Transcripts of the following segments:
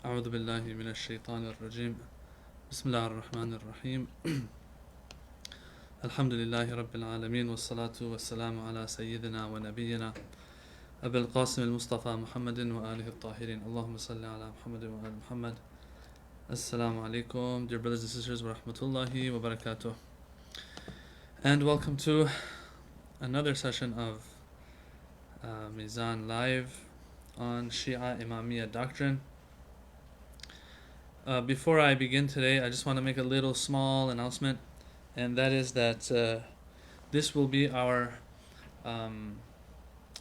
أعوذ بالله من الشيطان الرجيم بسم الله الرحمن الرحيم الحمد لله رب العالمين والصلاة والسلام على سيدنا ونبينا أبي القاسم المصطفى محمد وآله الطاهرين اللهم صل على محمد وآل محمد. Assalamu alaikum, dear brothers and sisters, wa rahmatullahi wa barakatuh. And welcome to another session of Mizan Live on Shia Imammiya Doctrine. Before I begin today, I just want to make a little small announcement, and that is that this will be our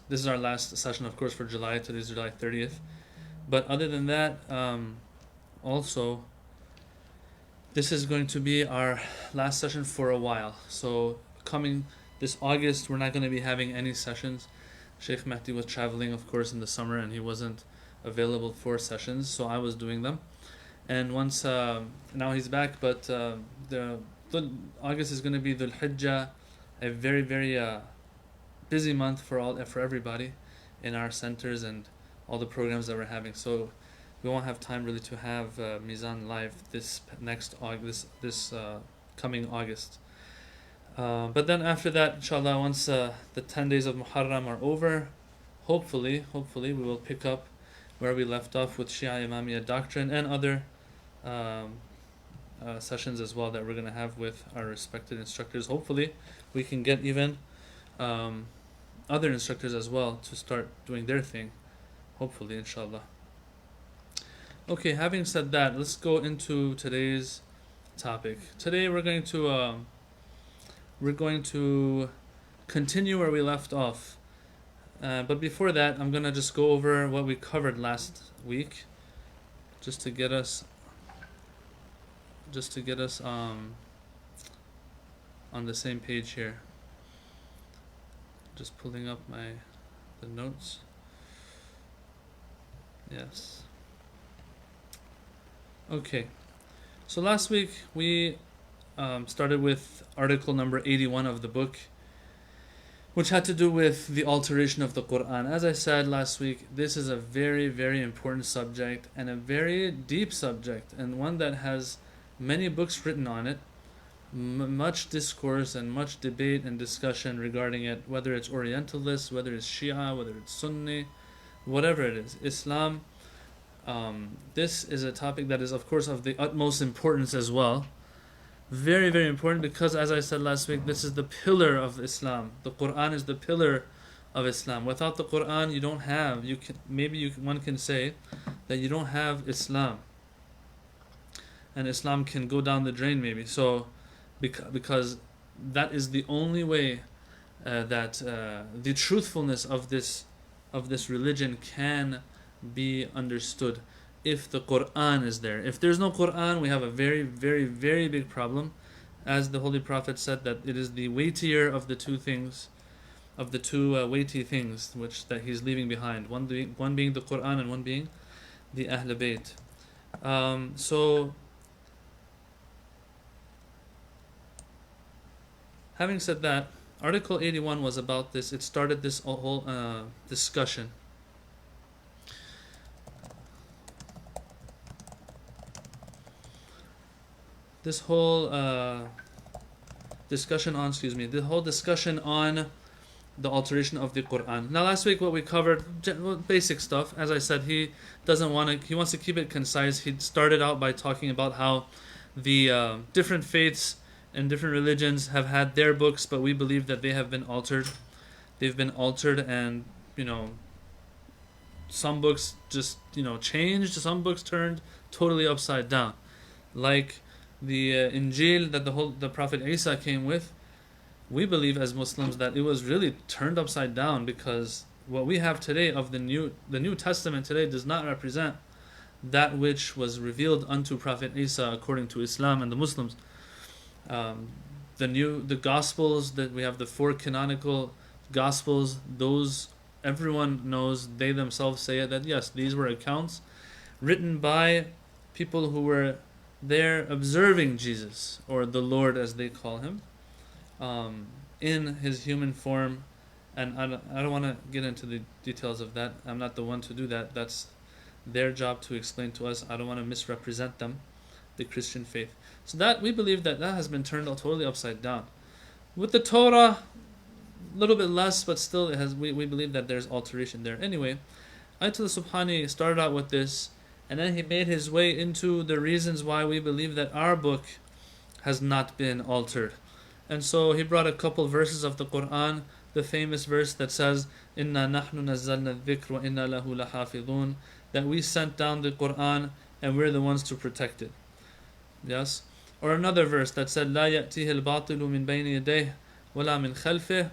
this is our last session, of course, for July. Today is July 30th. But other than that, also, this is going to be our last session for a while. So coming this August, we're not going to be having any sessions. Shaykh Mahdi was traveling, of course, in the summer, and he wasn't available for sessions, so I was doing them. And once now he's back, but the August is going to be Dhul Hijjah, a very busy month for everybody in our centers and all the programs that we're having. So we won't have time really to have Mizan live this next August, this coming August. But then after that, inshallah, once the 10 days of Muharram are over, hopefully we will pick up where we left off with Shia Imammiya Doctrine and other sessions as well that we're going to have with our respected instructors. Hopefully we can get even other instructors as well to start doing their thing, hopefully, inshallah. Okay, having said that, let's go into today's topic. Today we're going to continue where we left off. But before that, I'm going to just go over what we covered last week, just to get us on the same page here. Just pulling up the notes. Yes. Okay. So last week we started with article number 81 of the book, which had to do with the alteration of the Quran. As I said last week, this is a very important subject and a very deep subject, and one that has many books written on it, much discourse and much debate and discussion regarding it, whether it's Orientalists, whether it's Shia, whether it's Sunni, whatever it is, Islam. This is a topic that is, of course, of the utmost importance as well. Very important, because as I said last week, this is the pillar of Islam. The Quran is the pillar of Islam. Without the Quran, you don't have, one can say that you don't have Islam, and Islam can go down the drain maybe. So because that is the only way that the truthfulness of this religion can be understood, if the Quran is there. If there's no Quran, we have a very big problem. As the Holy Prophet said, that it is the weightier of the two things, of the two weighty things that he's leaving behind. One being the Quran, and one being the Ahl Bayt. So having said that, Article 81 was about this. It started this whole discussion. This whole discussion on the alteration of the Quran. Now, last week what we covered, basic stuff. As I said, he wants to keep it concise. He started out by talking about how the different faiths and different religions have had their books, but we believe that they have been altered. They've been altered, and some books just changed. Some books turned totally upside down, like the Injil that the Prophet Isa came with. We believe as Muslims that it was really turned upside down, because what we have today of the New Testament today does not represent that which was revealed unto Prophet Isa according to Islam and the Muslims. The Gospels, that we have, the 4 canonical Gospels, those everyone knows, they themselves say it, that yes, these were accounts written by people who were there observing Jesus, or the Lord as they call him, in his human form. And I don't want to get into the details of that. I'm not the one to do that. That's their job to explain to us. I don't want to misrepresent them, the Christian faith. So that we believe that has been turned totally upside down. With the Torah, a little bit less, but still it has. We believe that there's alteration there. Anyway, Ayatollah Subhani started out with this, and then he made his way into the reasons why we believe that our book has not been altered. And so he brought a couple verses of the Quran, the famous verse that says, "Inna nahnu nazzalna dhikr wa inna lahu lahafidhun," that we sent down the Quran and we're the ones to protect it. Yes? Or another verse that said, "La ya'tihi al-batilu min bayni yadayhi wala min khalfih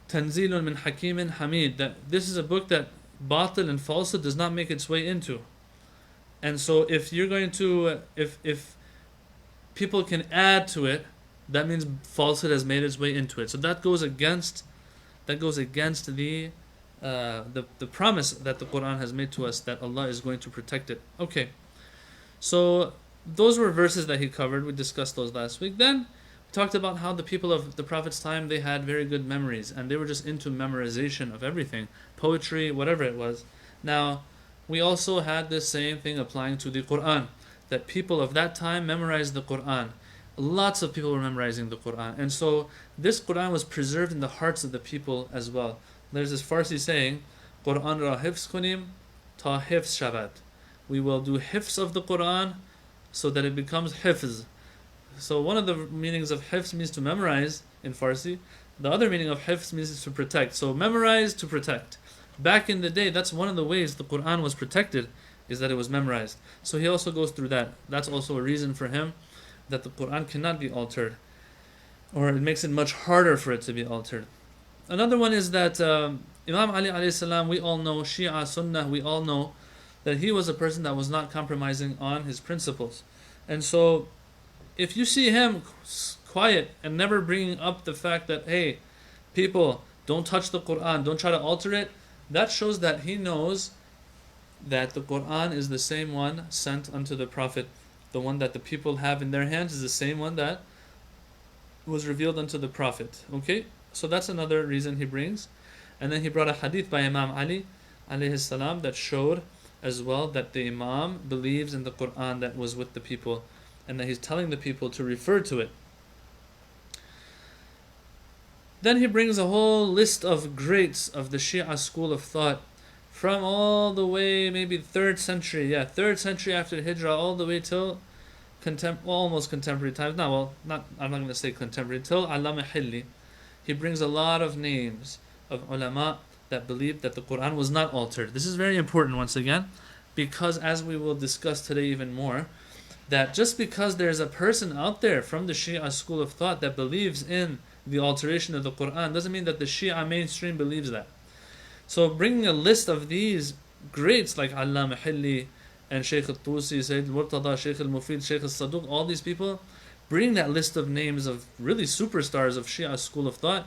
tanzilun min hakimin hamid," that this is a book that batil and falsehood does not make its way into. And so if you're going to, if people can add to it, that means falsehood has made its way into it. So that goes against the promise that the Quran has made to us that Allah is going to protect it. Okay, so those were verses that he covered. We discussed those last week. Then we talked about how the people of the Prophet's time, they had very good memories and they were just into memorization of everything, poetry, whatever it was. Now, we also had this same thing applying to the Quran, that people of that time memorized the Quran. Lots of people were memorizing the Quran. And so this Quran was preserved in the hearts of the people as well. There's this Farsi saying, Quran ra hifz kunim ta hifz shavad. We will do hifz of the Quran so that it becomes hifz. So one of the meanings of hifz means to memorize in Farsi. The other meaning of hifz means to protect. So memorize to protect. Back in the day, that's one of the ways the Quran was protected, is that it was memorized. So he also goes through that. That's also a reason for him that the Quran cannot be altered, or it makes it much harder for it to be altered. Another one is that Imam Ali alayhi salam, we all know, Shia Sunnah, we all know that he was a person that was not compromising on his principles. And so if you see him quiet and never bringing up the fact that, hey, people, don't touch the Quran, don't try to alter it, that shows that he knows that the Quran is the same one sent unto the Prophet. The one that the people have in their hands is the same one that was revealed unto the Prophet. Okay? So that's another reason he brings. And then he brought a hadith by Imam Ali alayhi salam that showed as well that the Imam believes in the Quran that was with the people, and that he's telling the people to refer to it. Then he brings a whole list of greats of the Shia school of thought, from all the way, maybe 3rd century, 3rd century after Hijrah, all the way till almost contemporary times. I'm not going to say contemporary, till Allama Hilli. He brings a lot of names of ulama that believed that the Quran was not altered. This is very important once again, because as we will discuss today even more, that just because there's a person out there from the Shia school of thought that believes in the alteration of the Quran doesn't mean that the Shia mainstream believes that. So bringing a list of these greats like Allama Hilli and Shaykh al-Tusi, Sayyid al-Murtada, Shaykh al-Mufid, Shaykh al-Saduq, all these people, bring that list of names of really superstars of Shia school of thought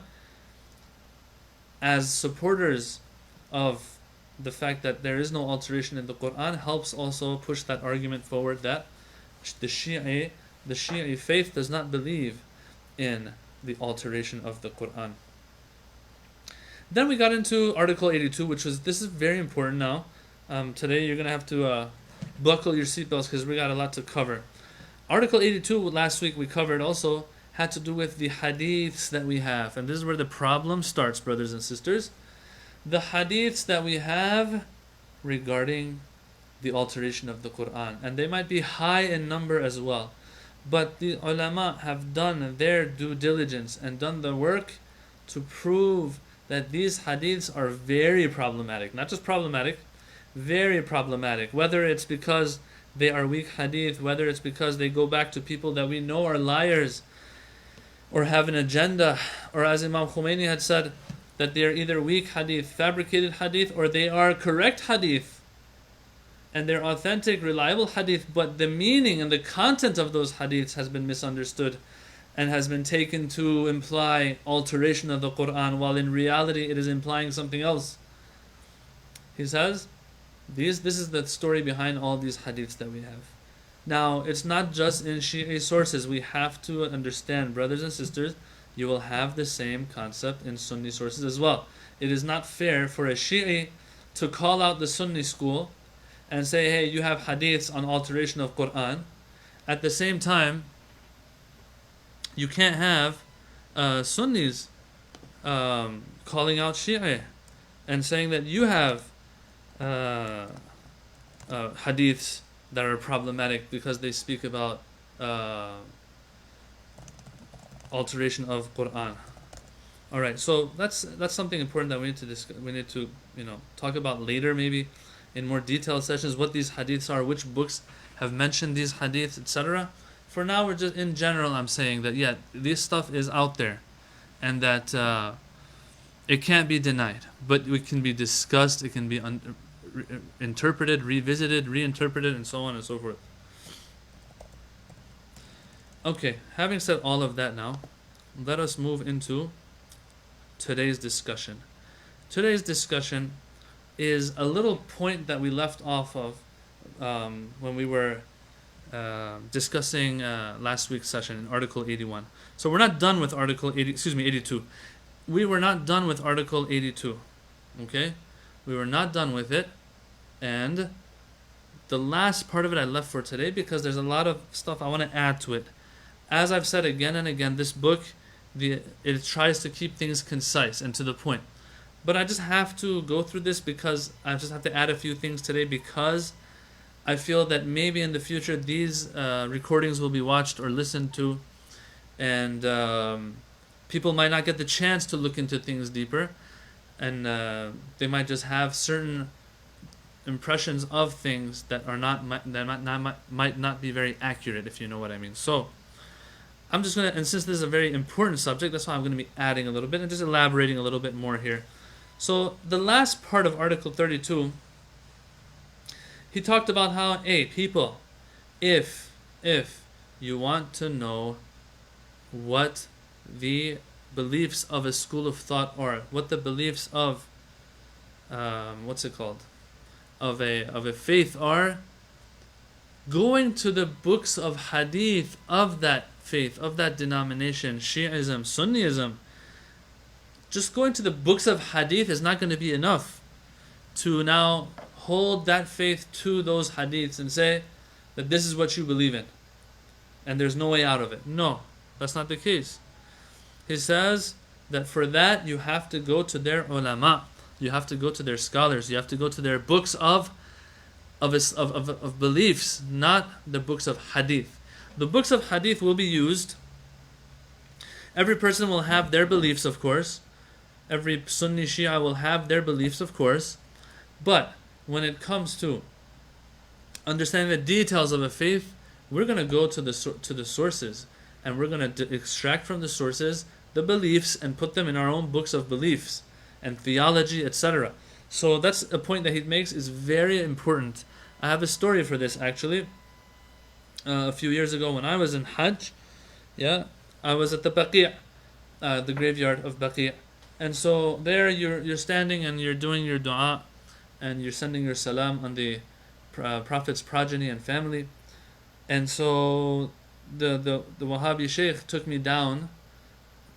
as supporters of the fact that there is no alteration in the Quran, helps also push that argument forward that the Shia faith does not believe in the alteration of the Quran. Then we got into Article 82, this is very important now. Today you're going to have to buckle your seatbelts because we got a lot to cover. Article 82, last week we covered, also had to do with the hadiths that we have. And this is where the problem starts, brothers and sisters. The hadiths that we have regarding the alteration of the Quran. And they might be high in number as well. But the ulama have done their due diligence and done the work to prove that these hadiths are very problematic. Not just problematic, very problematic. Whether it's because they are weak hadith, whether it's because they go back to people that we know are liars or have an agenda, or as Imam Khomeini had said, that they are either weak hadith, fabricated hadith, or they are correct hadith. And they're authentic, reliable hadith, but the meaning and the content of those hadiths has been misunderstood and has been taken to imply alteration of the Quran, while in reality it is implying something else. He says, this is the story behind all these hadiths that we have. Now, it's not just in Shia sources. We have to understand, brothers and sisters, you will have the same concept in Sunni sources as well. It is not fair for a Shia to call out the Sunni school and say, hey, you have hadiths on alteration of Quran. At the same time, you can't have Sunnis calling out Shia and saying that you have hadiths that are problematic because they speak about alteration of Quran. All right, so that's something important that we need to discuss. We need to talk about later, maybe in more detailed sessions, what these hadiths are, which books have mentioned these hadiths, etc. For now, we're just in general. I'm saying that this stuff is out there, and that it can't be denied, but it can be discussed. It can be interpreted, revisited, reinterpreted, and so on and so forth. Okay, having said all of that now, let us move into today's discussion. Today's discussion is a little point that we left off of when we were discussing last week's session in Article 81. So we're not done with Article 82. We were not done with Article 82. Okay? We were not done with it. And the last part of it I left for today because there's a lot of stuff I want to add to it. As I've said again and again, this book, it tries to keep things concise and to the point. But I just have to go through this because I just have to add a few things today because I feel that maybe in the future these recordings will be watched or listened to, and people might not get the chance to look into things deeper, and they might just have certain impressions of things that are might not be very accurate, if you know what I mean. So I'm just going to, and since this is a very important subject, that's why I'm going to be adding a little bit and just elaborating a little bit more here. So the last part of Article 32, he talked about how, hey, people, if you want to know what the beliefs of a school of thought are, what the beliefs of of a faith are, going to the books of hadith of that faith, of that denomination, Shi'ism, Sunniism, just going to the books of hadith is not going to be enough to now hold that faith to those hadiths and say that this is what you believe in and there's no way out of it. No, that's not the case. He says that for that you have to go to their ulama, you have to go to their scholars, you have to go to their books of beliefs, not the books of hadith. The books of hadith will be used. Every person will have their beliefs, of course. Every Sunni Shia will have their beliefs, of course. But when it comes to understanding the details of a faith, we're going to go to the sources, and we're going to extract from the sources the beliefs and put them in our own books of beliefs and theology, etc. So that's a point that he makes is very important. I have a story for this actually. A few years ago when I was in Hajj, I was at the Baqi', the graveyard of Baqi'. And so there you're standing and you're doing your dua and you're sending your salam on the Prophet's progeny and family. And so the Wahhabi Shaykh took me down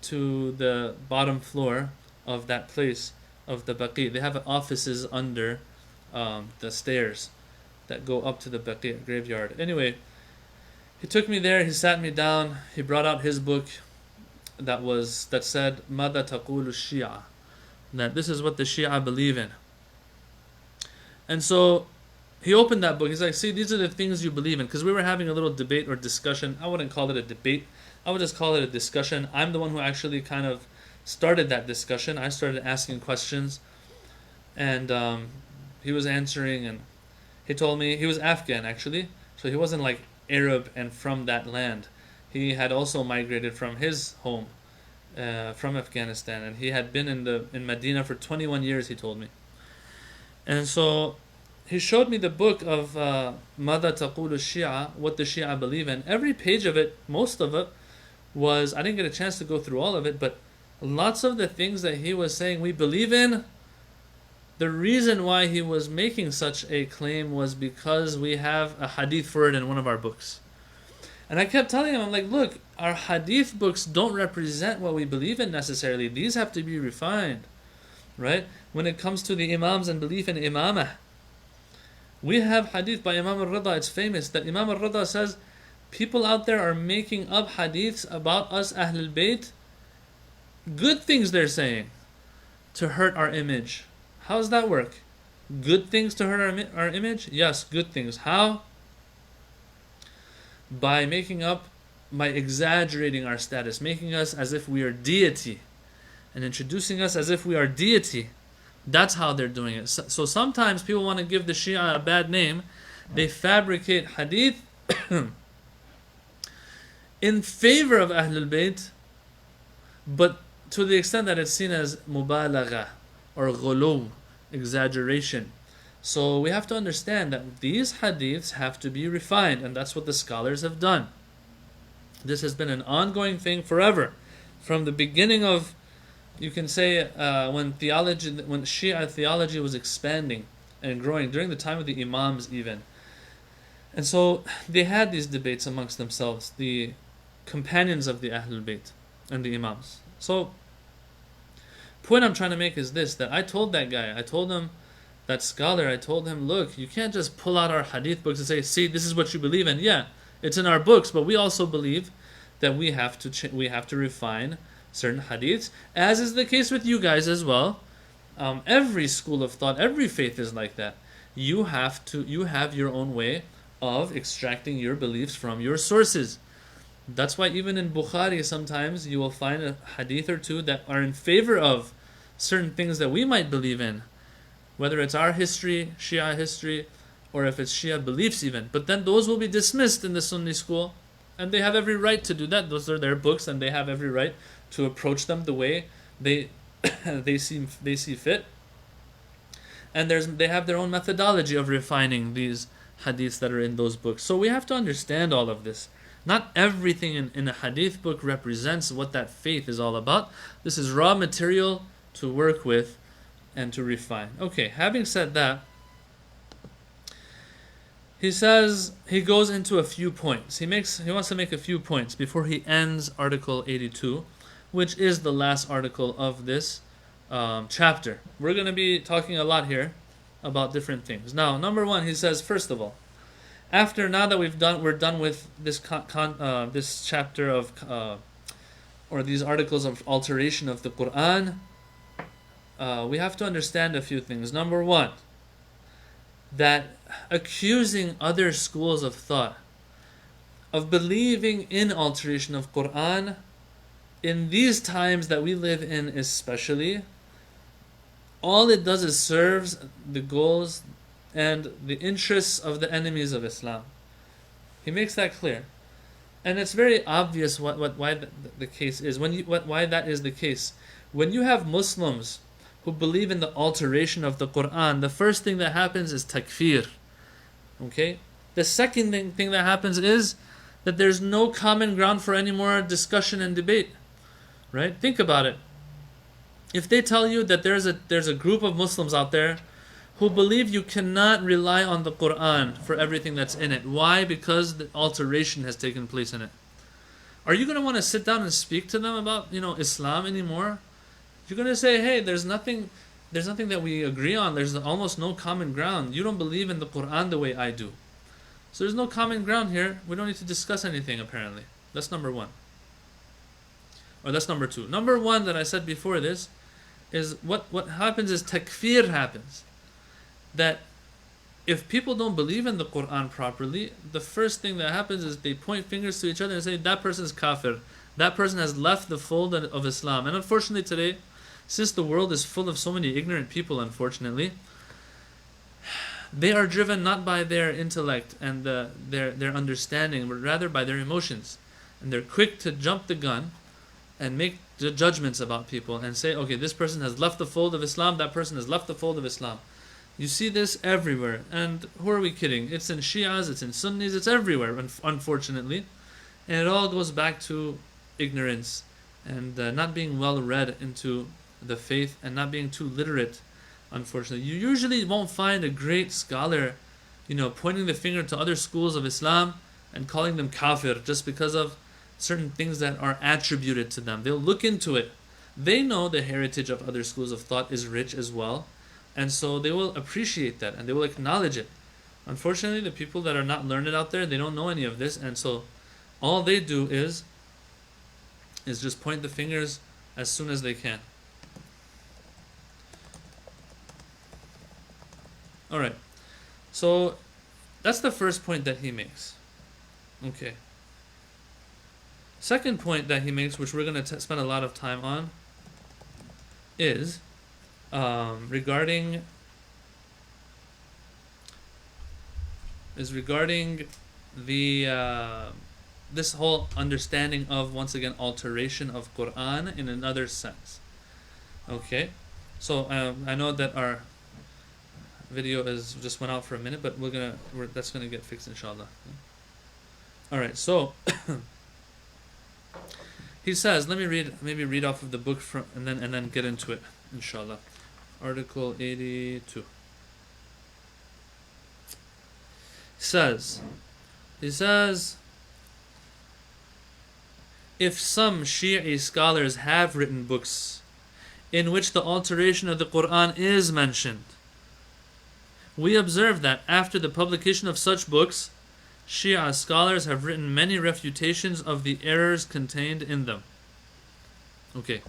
to the bottom floor of that place of the Baqi'. They have offices under the stairs that go up to the Baqi' graveyard. Anyway, he took me there, he sat me down, he brought out his book that said Mada taqulu Shia, that this is what the Shia believe in. And so he opened that book. He's like, see, these are the things you believe in. Because we were having a little debate or discussion. I wouldn't call it a debate. I would just call it a discussion. I'm the one who actually kind of started that discussion. I started asking questions. And he was answering. And he told me, he was Afghan actually. So he wasn't like Arab and from that land. He had also migrated from his home, from Afghanistan. And he had been in Medina for 21 years, he told me. And so he showed me the book of Mada Taqulu Shia, what the Shia believe in. Every page of it, most of it, was, I didn't get a chance to go through all of it, but lots of the things that he was saying we believe in, the reason why he was making such a claim was because we have a hadith for it in one of our books. And I kept telling him, I'm like, look, our hadith books don't represent what we believe in necessarily. These have to be refined. right? When it comes to the Imams and belief in Imamah, we have hadith by Imam al-Rida. It's famous that Imam al-Rida says, people out there are making up hadiths about us Ahlul Bayt, good things they're saying, to hurt our image. How does that work? Good things to hurt our image? Yes, good things. How? By exaggerating our status, making us as if we are deity, and introducing us as if we are deity. That's how they're doing it. So sometimes people want to give the Shia a bad name. They fabricate hadith in favor of Ahlul Bayt, but to the extent that it's seen as mubalagha or ghulu, exaggeration. So we have to understand that these hadiths have to be refined, and that's what the scholars have done. This has been an ongoing thing forever, from the beginning of, you can say, when Shia theology was expanding and growing during the time of the Imams even. And so they had these debates amongst themselves, the companions of the Ahlul Bayt and the Imams. So, point I'm trying to make is this, that I told that guy, that scholar, I told him, look, you can't just pull out our hadith books and say, see, this is what you believe in. Yeah, it's in our books, but we also believe that we have to refine certain hadiths, as is the case with you guys as well. Every school of thought, every faith is like that. You have your own way of extracting your beliefs from your sources. That's why even in Bukhari sometimes you will find a hadith or two that are in favor of certain things that we might believe in, whether it's our history, Shia history, or if it's Shia beliefs even. But then those will be dismissed in the Sunni school, and they have every right to do that. Those are their books, and they have every right to approach them the way they they see fit. And they have their own methodology of refining these hadiths that are in those books. So we have to understand all of this. Not everything in a hadith book represents what that faith is all about. This is raw material to work with and to refine. Okay, having said that, he goes into a few points. He wants to make a few points before he ends Article 82, which is the last article of this chapter. We're going to be talking a lot here about different things. Now, number one, he says, first of all, now that we're done with this this chapter of or these articles of alteration of the Quran, we have to understand a few things. Number one, that accusing other schools of thought of believing in alteration of Quran in these times that we live in especially, all it does is serves the goals and the interests of the enemies of Islam. He makes that clear. And it's very obvious why the case is. Why that is the case. When you have Muslims who believe in the alteration of the Quran, the first thing that happens is takfir. Okay? The second thing that happens is that there's no common ground for any more discussion and debate. Right? Think about it. If they tell you that there's a group of Muslims out there who believe you cannot rely on the Quran for everything that's in it. Why? Because the alteration has taken place in it. Are you going to want to sit down and speak to them about, Islam anymore? You're going to say, hey, there's nothing that we agree on. There's almost no common ground. You don't believe in the Quran the way I do. So there's no common ground here. We don't need to discuss anything, apparently. That's number one. Or that's number two. Number one that I said before this is what happens is takfir happens. That if people don't believe in the Quran properly, the first thing that happens is they point fingers to each other and say, that person is kafir. That person has left the fold of Islam. And unfortunately today, since the world is full of so many ignorant people, unfortunately, they are driven not by their intellect and their understanding, but rather by their emotions. And they're quick to jump the gun and make judgments about people and say, okay, this person has left the fold of Islam, that person has left the fold of Islam. You see this everywhere. And who are we kidding? It's in Shias, it's in Sunnis, it's everywhere, unfortunately. And it all goes back to ignorance and not being well read into the faith and not being too literate, unfortunately. You usually won't find a great scholar, pointing the finger to other schools of Islam and calling them kafir just because of certain things that are attributed to them. They'll look into it. they know the heritage of other schools of thought is rich as well, and so they will appreciate that and they will acknowledge it. Unfortunately, the people that are not learned out there, they don't know any of this, and so all they do is just point the fingers as soon as they can. Alright, so that's the first point that he makes. Okay. Second point that he makes, which we're going to spend a lot of time on, is regarding the this whole understanding of, once again, alteration of Quran in another sense. Okay, so I know that our video is just went out for a minute, but that's gonna get fixed, inshallah. All right, so he says, let me read off of the book and then get into it, inshallah. Article 82. He says, if some Shia scholars have written books in which the alteration of the Quran is mentioned, we observe that after the publication of such books, Shia scholars have written many refutations of the errors contained in them. Okay,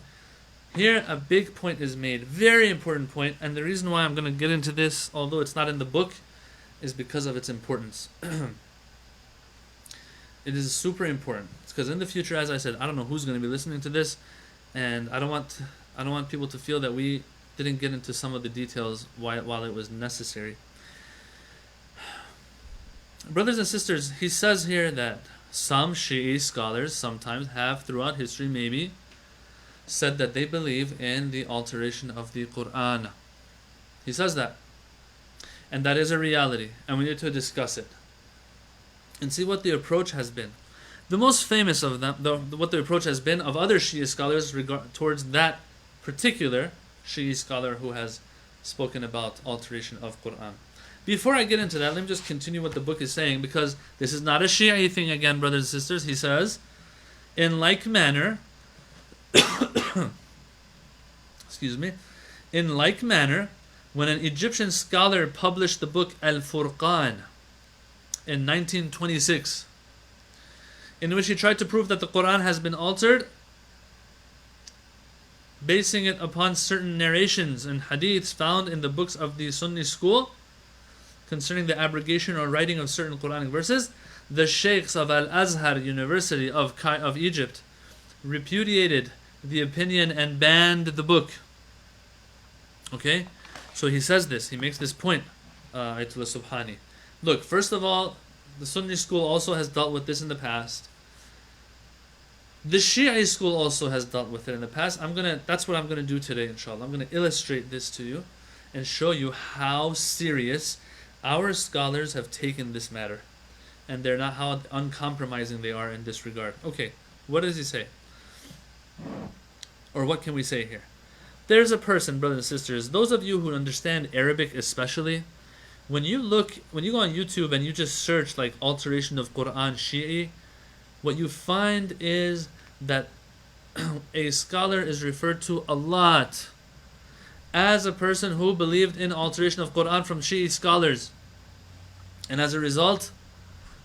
here a big point is made, very important point, and the reason why I'm going to get into this, although it's not in the book, is because of its importance. It is super important. It's because in the future, as I said, I don't know who's going to be listening to this, and I don't want people to feel that we didn't get into some of the details while it was necessary. Brothers and sisters, he says here that some Shi'i scholars sometimes have, throughout history maybe, said that they believe in the alteration of the Quran. He says that. And that is a reality, and we need to discuss it and see what the approach has been. The most famous of them, what the approach has been of other Shia scholars towards that particular Shia scholar who has spoken about alteration of Quran. Before I get into that, let me just continue what the book is saying, because this is not a Shia thing again, brothers and sisters. He says, in like manner, in like manner, when an Egyptian scholar published the book Al-Furqan in 1926, in which he tried to prove that the Quran has been altered, basing it upon certain narrations and hadiths found in the books of the Sunni school concerning the abrogation or writing of certain Quranic verses, the Shaykhs of Al-Azhar University of Egypt repudiated the opinion and banned the book. Okay? So he says this, he makes this point, Ayatollah Subhani. Look, first of all, the Sunni school also has dealt with this in the past. The Shia school also has dealt with it in the past. That's what I'm gonna do today, inshallah. I'm gonna illustrate this to you and show you how serious our scholars have taken this matter, and they're not, how uncompromising they are in this regard. Okay, what does he say? Or what can we say here? There's a person, brothers and sisters, those of you who understand Arabic especially, when you go on YouTube and you just search like alteration of Quran Shi'i, what you find is that a scholar is referred to a lot as a person who believed in alteration of Quran from Shi'i scholars. And as a result,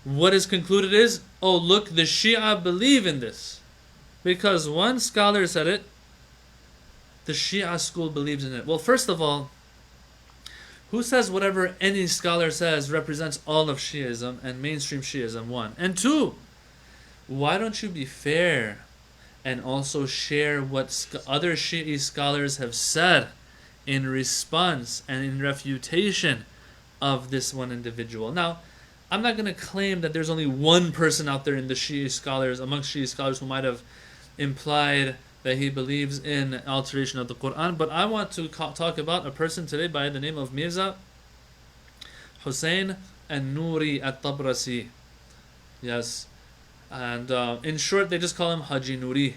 what is concluded is, oh look, the Shia believe in this. Because one scholar said it, the Shia school believes in it. Well, first of all, who says whatever any scholar says represents all of Shi'ism and mainstream Shi'ism? One. And two, why don't you be fair and also share what other Shi'i scholars have said in response and in refutation of this one individual? Now, I'm not going to claim that there's only one person out there in the Shi'i scholars, amongst Shi'i scholars, who might have implied that he believes in alteration of the Quran, but I want to talk about a person today by the name of Mirza Hussein An-Nuri At-Tabrasi. Yes. And in short, they just call him Haji Nuri.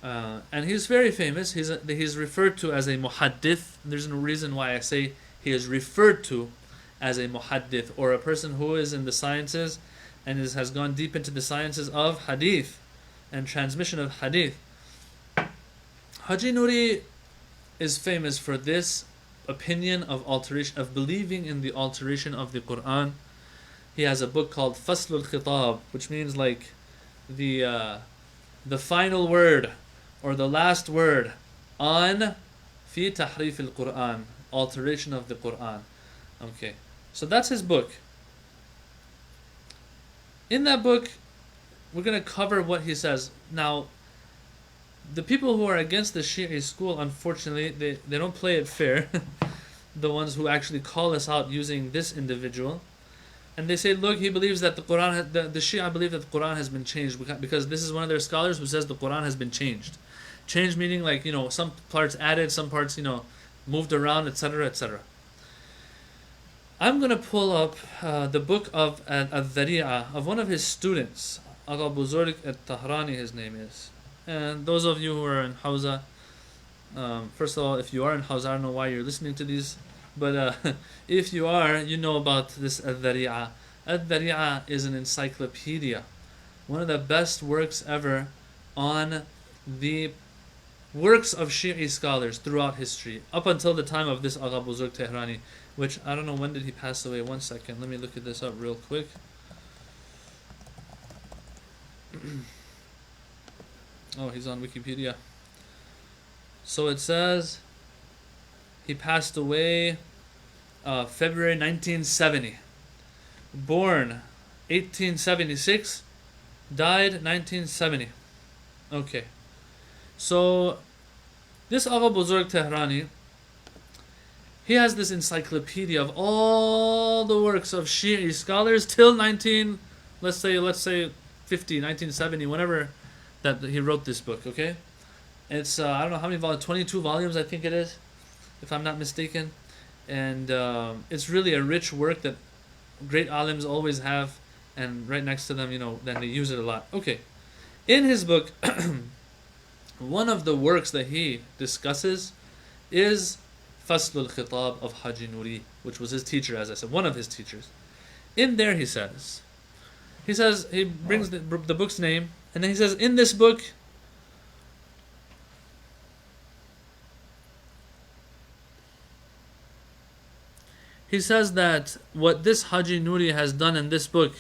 And he's very famous. He's referred to as a muhaddith. There's no reason why I say he is referred to as a muhaddith, or a person who is in the sciences and has gone deep into the sciences of hadith and transmission of hadith. Haji Nuri is famous for this opinion of alteration, of believing in the alteration of the Quran. He has a book called Faslul Khitab, which means like the final word or the last word on fi tahrif al Quran, alteration of the Quran. Okay, so that's his book. In that book, we're going to cover what he says. Now, the people who are against the Shia school, unfortunately, they don't play it fair. The ones who actually call us out using this individual. And they say, look, he believes that the Quran, the Shia believe that the Quran has been changed because this is one of their scholars who says the Quran has been changed. Changed meaning like, some parts added, some parts, moved around, etc., etc. I'm going to pull up the book of Al-Dhari'ah of one of his students, Agha Buzurg al-Tahrani, his name is. And those of you who are in Hawza, first of all, if you are in Hawza, I don't know why you're listening to these, but if you are, you know about this Al-Dhari'ah. Al-Dhari'ah is an encyclopedia, one of the best works ever on the works of Shi'i scholars throughout history, up until the time of this Agha Buzurg Tehrani, which I don't know when did he pass away. One second, let me look at this up real quick. Oh, he's on Wikipedia. So it says he passed away February 1970. Born 1876, died 1970. Okay. So this Agha Buzurg Tehrani, he has this encyclopedia of all the works of Shi'i scholars till let's say 1970, whenever that he wrote this book, okay? It's, I don't know how many volumes, 22 volumes I think it is, if I'm not mistaken. And it's really a rich work that great alims always have, and right next to them, then they use it a lot. Okay. In his book, one of the works that he discusses is Faslul Khitab of Haji Nuri, which was his teacher, as I said, one of his teachers. In there he brings the book's name, and then he says, in this book, he says that what this Haji Nuri has done in this book,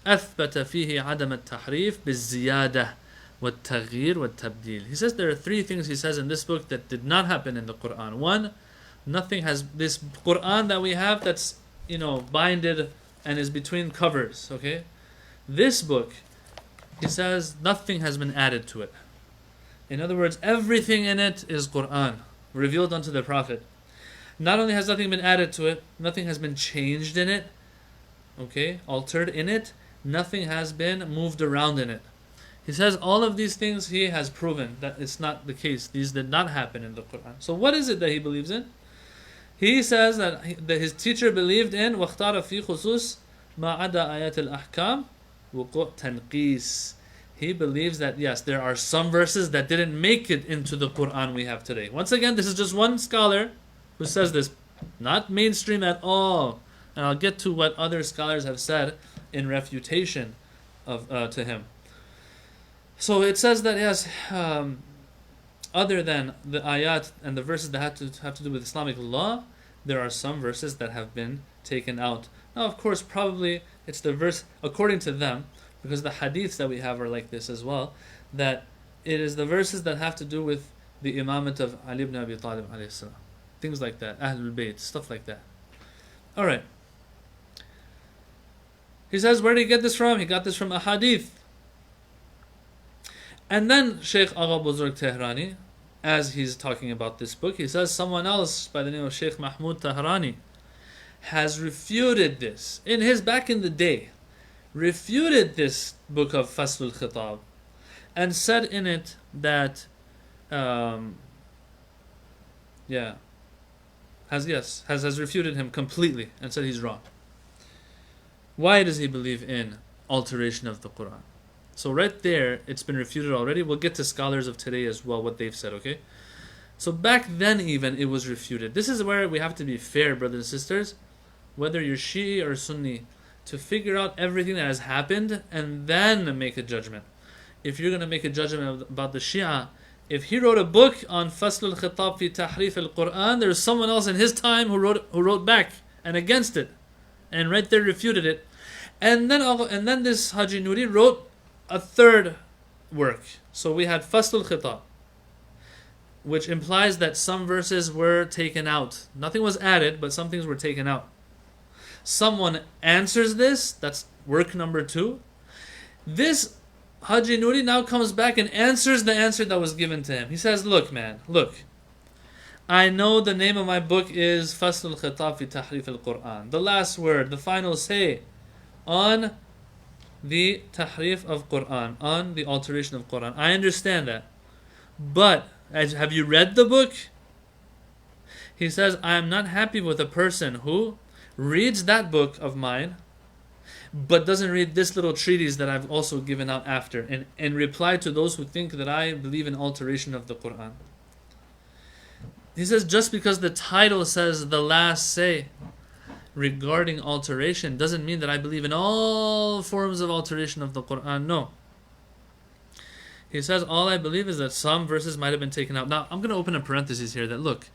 أثبت فيه عدم التحريف بالزيادة والتغيير والتبديل. He says there are three things he says in this book that did not happen in the Quran. One, nothing has, this Quran that we have that's, binded and is between covers, okay? This book, he says, nothing has been added to it. In other words, everything in it is Quran, revealed unto the Prophet. Not only has nothing been added to it, nothing has been changed in it, okay, altered in it, nothing has been moved around in it. He says all of these things he has proven that it's not the case. These did not happen in the Quran. So what is it that he believes in? He says that his teacher believed in وَاخْتَارَ فِي خُصُوص مَا عَدَى آيَاتِ الْأَحْكَامِ وُقُوعْ تَنْقِيسِ. He believes that yes, there are some verses that didn't make it into the Quran we have today. Once again, this is just one scholar who says this, not mainstream at all. And I'll get to what other scholars have said in refutation of to him. So it says that yes, other than the ayat and the verses that have to do with Islamic law, there are some verses that have been taken out. Now, of course, probably it's the verse according to them, because the hadiths that we have are like this as well, that it is the verses that have to do with the imamate of Ali ibn Abi Talib alayhi salam. Things like that, Ahlul Bayt, stuff like that. Alright. He says, where did he get this from? He got this from a hadith. And then Shaykh Agha Buzurg Tehrani, as he's talking about this book, he says someone else by the name of Shaykh Mahmud Tahrani has refuted this back in the day, refuted this book of Faslul Khitab, and said in it that has refuted him completely and said he's wrong. Why does he believe in alteration of the Quran? So right there, it's been refuted already. We'll get to scholars of today as well, what they've said, okay? So back then even, it was refuted. This is where we have to be fair, brothers and sisters, whether you're Shi'i or Sunni, to figure out everything that has happened and then make a judgment. If you're going to make a judgment about the Shia If he wrote a book on Fasl al-Khitab fi Tahrif al-Quran, there's someone else in his time who wrote back and against it, and right there refuted it. And then this Haji Nuri wrote a third work. So we had Fasl al-Khitab, which implies that some verses were taken out. Nothing was added, but some things were taken out. Someone answers this, that's work number 2. This Haji Nuri now comes back and answers the answer that was given to him. He says, look man, look, I know the name of my book is Fasl al-Khitab fi Tahrif al-Quran. The last word, the final say on the Tahrif of Quran, on the alteration of Quran. I understand that. But, have you read the book? He says, I am not happy with a person who reads that book of mine, but doesn't read this little treatise that I've also given out after, in reply to those who think that I believe in alteration of the Quran. He says, just because the title says the last say regarding alteration doesn't mean that I believe in all forms of alteration of the Quran. No. He says, all I believe is that some verses might have been taken out. Now, I'm going to open a parenthesis here that, look,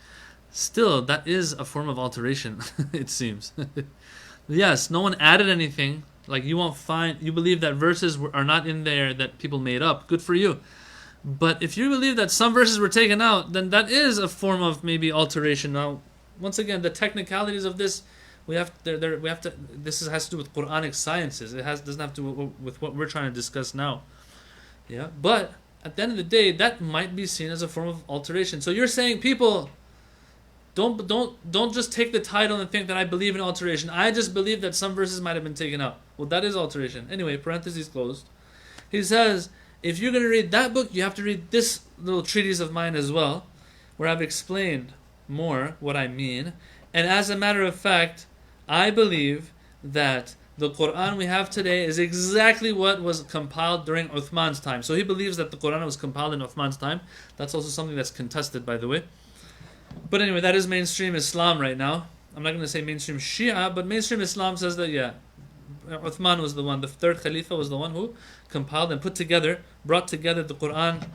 still, that is a form of alteration, it seems. Yes, no one added anything. Like, you believe that verses are not in there that people made up. Good for you. But if you believe that some verses were taken out, then that is a form of maybe alteration. Now, once again, the technicalities of this, this has to do with Quranic sciences. Doesn't have to do with what we're trying to discuss now. Yeah, but at the end of the day, that might be seen as a form of alteration. So you're saying, people, don't just take the title and think that I believe in alteration. I just believe that some verses might have been taken out. Well, that is alteration. Anyway, parentheses closed. He says, if you're going to read that book, you have to read this little treatise of mine as well, where I've explained more what I mean. And as a matter of fact, I believe that the Quran we have today is exactly what was compiled during Uthman's time. So he believes that the Quran was compiled in Uthman's time. That's also something that's contested, by the way. But anyway, that is mainstream Islam right now. I'm not going to say mainstream Shia, but mainstream Islam says that, yeah, Uthman was the one, the third Khalifa was the one who compiled and brought together the Quran,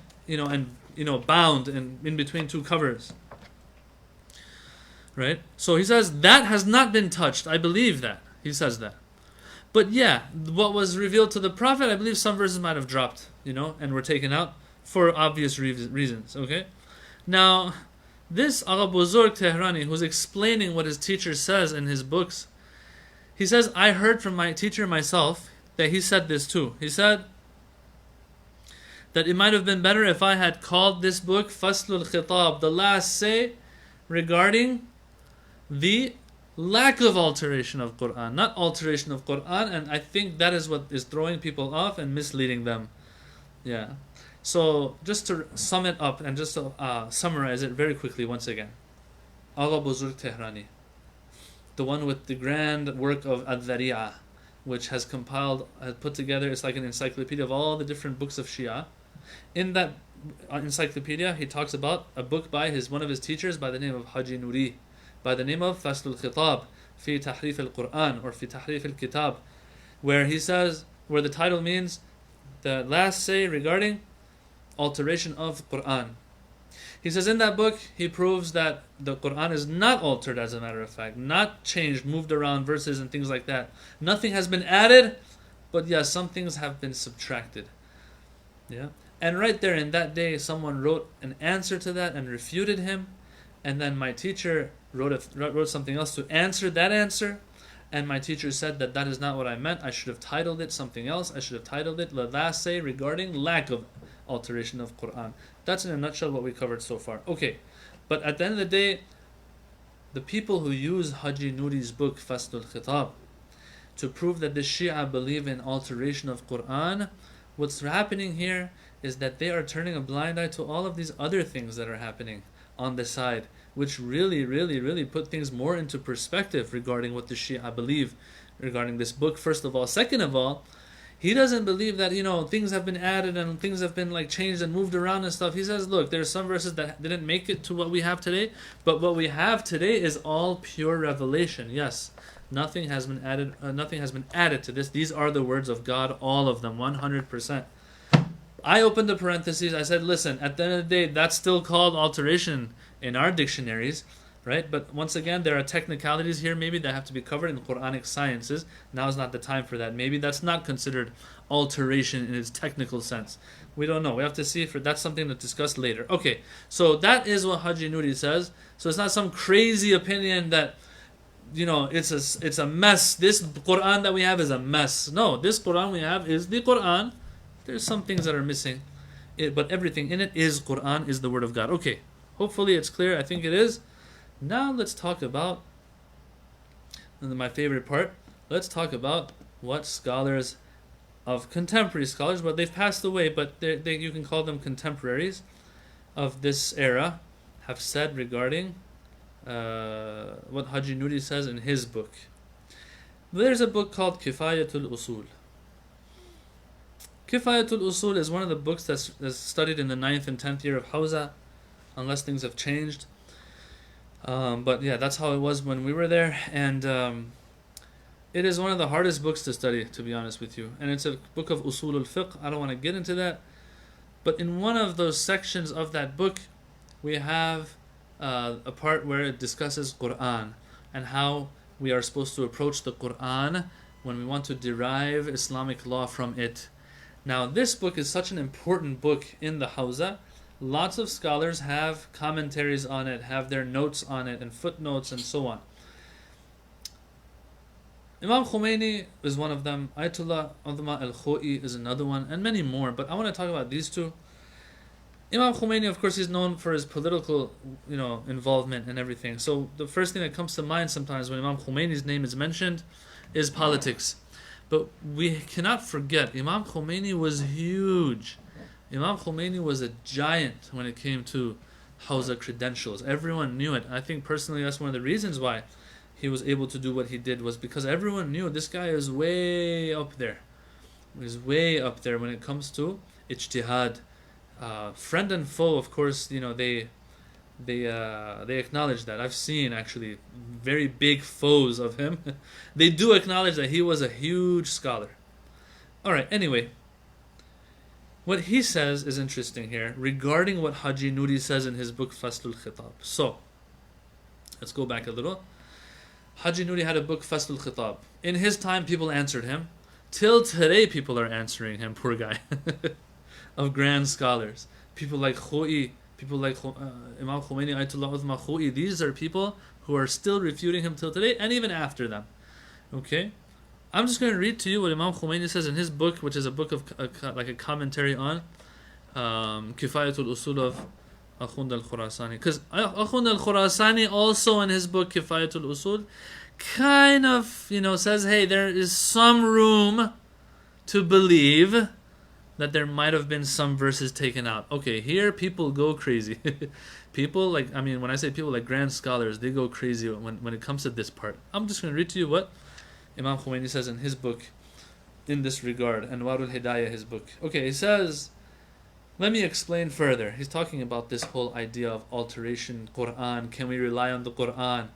bound in between two covers. Right? So he says, that has not been touched. I believe that. He says that. But yeah, what was revealed to the Prophet, I believe some verses might have dropped, and were taken out for obvious reasons, okay? Now, this Agha Buzurg Tehrani, who's explaining what his teacher says in his books, he says, I heard from my teacher myself that he said this too. He said that it might have been better if I had called this book Faslul Khitab, the last say regarding the lack of alteration of Quran, not alteration of Quran, and I think that is what is throwing people off and misleading them. Yeah. So just to sum it up and just to summarize it very quickly once again. Agha Buzurg Tehrani, the one with the grand work of Ad-Dhari'ah, which has put together, it's like an encyclopedia of all the different books of Shia. In that encyclopedia, he talks about a book by one of his teachers by the name of Haji Nuri, by the name of Fasl al-Khitab fi Tahrif al-Quran, or fi Tahrif al-Kitab, where the title means the last say regarding alteration of Quran. He says in that book, he proves that the Quran is not altered, as a matter of fact, not changed, moved around verses and things like that. Nothing has been added, but yes, some things have been subtracted. Yeah. And right there in that day, someone wrote an answer to that and refuted him, and then my teacher wrote something else to answer that answer, and my teacher said that is not what I meant. I should have titled it something else. I should have titled it the last say regarding lack of alteration of Quran. That's in a nutshell what we covered so far. Okay, but at the end of the day, the people who use Haji Nuri's book Fasl al-Khitab to prove that the Shia believe in alteration of Quran, what's happening here is that they are turning a blind eye to all of these other things that are happening on the side, which really, really, really put things more into perspective regarding what the Shia believe regarding this book, first of all. Second of all, he doesn't believe that, things have been added and things have been changed and moved around and stuff. He says, look, there's some verses that didn't make it to what we have today, but what we have today is all pure revelation. Yes, nothing has been added to this. These are the words of God, all of them, 100%. I opened the parentheses. I said, listen, at the end of the day, that's still called alteration in our dictionaries, right? But once again, there are technicalities here maybe that have to be covered in Quranic sciences. Now is not the time for that. Maybe that's not considered alteration in its technical sense. We don't know. We have to see if that's something to discuss later. Okay, so that is what Haji Nuri says. So it's not some crazy opinion that, it's a mess. This Quran that we have is a mess. No, this Quran we have is the Quran. There's some things that are missing, but everything in it is Quran, is the word of God. Okay, hopefully it's clear. I think it is. Now let's talk about my favorite part. Let's talk about what scholars of contemporary scholars, but they've passed away, but you can call them contemporaries of this era, have said regarding what Haji Nuri says in his book. There's a book called Kifayatul Usul. Kifayatul Usul is one of the books that's studied in the 9th and 10th year of Hawza, unless things have changed. But yeah, that's how it was when we were there, and it is one of the hardest books to study, to be honest with you. And it's a book of Usul al-Fiqh. I don't want to get into that. But in one of those sections of that book, we have a part where it discusses Quran and how we are supposed to approach the Quran when we want to derive Islamic law from it. Now, this book is such an important book in the Hawza. Lots of scholars have commentaries on it, have their notes on it, and footnotes, and so on. Imam Khomeini is one of them. Ayatollah Udhma al-Khoi is another one, and many more. But I want to talk about these two. Imam Khomeini, of course, he's known for his political, involvement and everything. So the first thing that comes to mind sometimes when Imam Khomeini's name is mentioned is politics. But we cannot forget, Imam Khomeini was huge. Imam Khomeini was a giant when it came to Hawza credentials. Everyone knew it. I think personally that's one of the reasons why he was able to do what he did, was because everyone knew this guy is way up there. He's way up there when it comes to ijtihad. Friend and foe, of course, they acknowledge that. I've seen actually very big foes of him. They do acknowledge that he was a huge scholar. Alright, anyway. What he says is interesting here regarding what Haji Nuri says in his book Faslul Khitab. So, let's go back a little. Haji Nuri had a book Faslul Khitab. In his time, people answered him. Till today, people are answering him, poor guy. Of grand scholars. People like Khoi, people like Imam Khomeini, Ayatollah Udhma Khoi. These are people who are still refuting him till today, and even after them. Okay? I'm just going to read to you what Imam Khomeini says in his book, which is a book of like a commentary on Kifayatul Usul of Akhund al-Khurasani. Because Akhund al-Khurasani also in his book Kifayatul Usul kind of, says, hey, there is some room to believe that there might have been some verses taken out. Okay, here people go crazy. People when I say people like grand scholars, they go crazy when it comes to this part. I'm just going to read to you what Imam Khomeini says in his book in this regard, and Warul Hidayah, his book. Okay, he says, let me explain further. He's talking about this whole idea of alteration, Quran, can we rely on the Quran?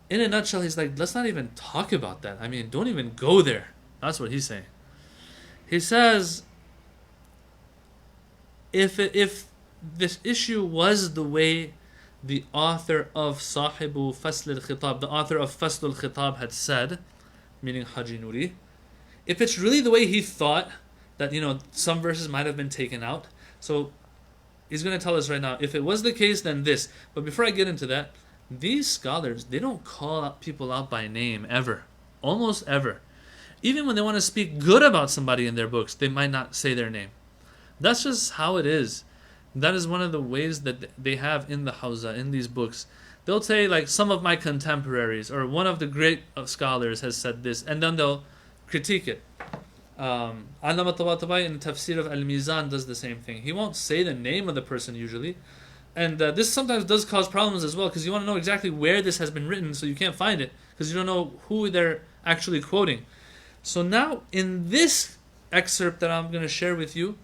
In a nutshell, he's like, let's not even talk about that. Don't even go there. That's what he's saying. He says, if this issue was the way the author of Sahibu Fasl al-Khitab, the author of Fasl al-Khitab had said, meaning Haji Nuri, if it's really the way he thought, that some verses might have been taken out, so he's going to tell us right now, if it was the case, then this. But before I get into that, these scholars, they don't call out people out by name ever, almost ever. Even when they want to speak good about somebody in their books, they might not say their name. That's just how it is. That is one of the ways that they have in the Hawza, in these books. They'll say, like, some of my contemporaries, or one of the great scholars has said this, and then they'll critique it. Allama Tabatabai in the Tafsir of Al-Mizan does the same thing. He won't say the name of the person usually. And this sometimes does cause problems as well, because you want to know exactly where this has been written, so you can't find it, because you don't know who they're actually quoting. So now, in this excerpt that I'm going to share with you,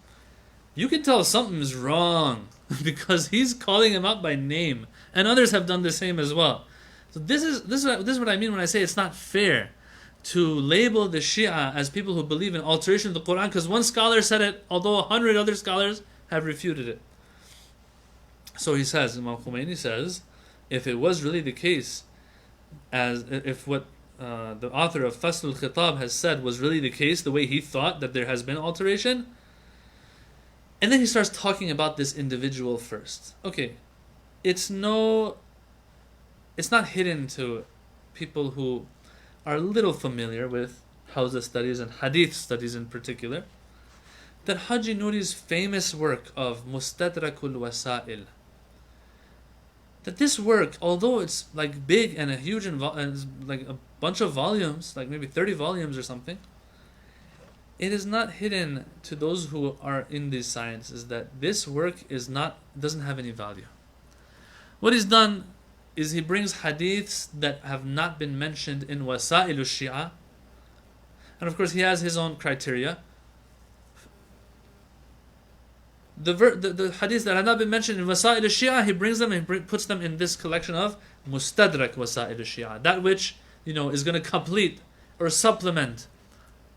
you can tell something's wrong because he's calling him out by name, and others have done the same as well. So this is what I mean when I say it's not fair to label the Shia as people who believe in alteration of the Quran, because one scholar said it, although 100 other scholars have refuted it. So he says, Imam Khomeini says, if it was really the case, as if what the author of Fasl al-Khitab has said was really the case, the way he thought that there has been alteration, and then he starts talking about this individual first. Okay, it's not hidden to people who are a little familiar with Hawza studies and Hadith studies in particular, that Haji Noori's famous work of Mustadrakul Wasail, that this work, although it's like big and a huge and like a bunch of volumes, like maybe 30 volumes or something, it is not hidden to those who are in these sciences that this work doesn't have any value. What he's done is he brings hadiths that have not been mentioned in Wasail al-Shia, and of course he has his own criteria. The hadiths that have not been mentioned in Wasail al-Shia, he brings them and puts them in this collection of Mustadrak Wasail al-Shia, that which is going to complete or supplement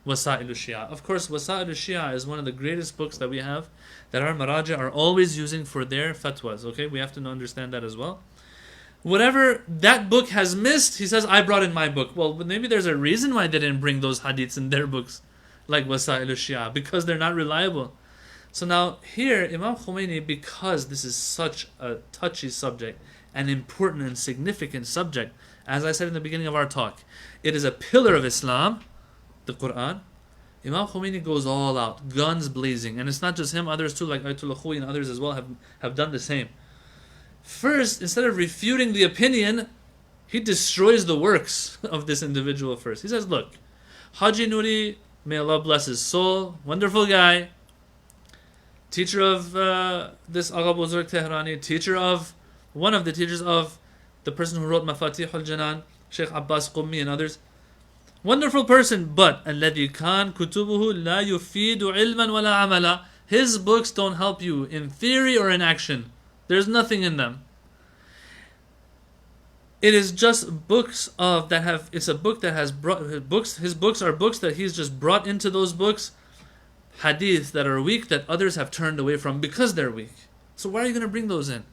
Wasail al-Shia. Of course, Wasail al-Shia is one of the greatest books that we have, that our Maraja are always using for their fatwas. Okay, we have to understand that as well. Whatever that book has missed, he says, I brought in my book. Well, maybe there's a reason why they didn't bring those hadiths in their books, like Wasail al-Shia, because they're not reliable. So now here, Imam Khomeini, because this is such a touchy subject, an important and significant subject, as I said in the beginning of our talk, it is a pillar of Islam, the Quran. Imam Khomeini goes all out, guns blazing, and it's not just him, others too, like Ayatollah Khoui and others as well have done the same. First, instead of refuting the opinion, he destroys the works of this individual first. He says, look, Haji Noori, may Allah bless his soul, wonderful guy, teacher of this Agha Buzurg Tehrani, teacher of one of the teachers of the person who wrote Mafatih al-Janan, Shaykh Abbas Qummi and others. Wonderful person, but الذي كان كتبه لا يفيد علما ولا عملا. His books don't help you in theory or in action. There's nothing in them. It is just books it's a book that has brought his books are books that he's just brought into those books hadith that are weak, that others have turned away from because they're weak. So why are you going to bring those in?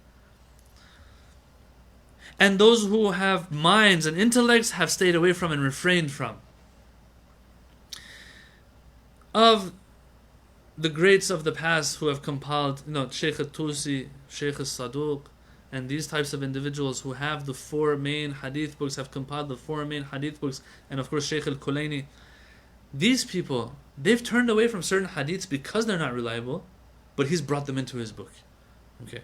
And those who have minds and intellects have stayed away from and refrained from. Of the greats of the past who have compiled, Shaykh al-Tusi, Shaykh al-Saduq, and these types of individuals who have the four main hadith books, have compiled the four main hadith books, and of course Shaykh al-Kulaini, these people, they've turned away from certain hadiths because they're not reliable, but he's brought them into his book. Okay.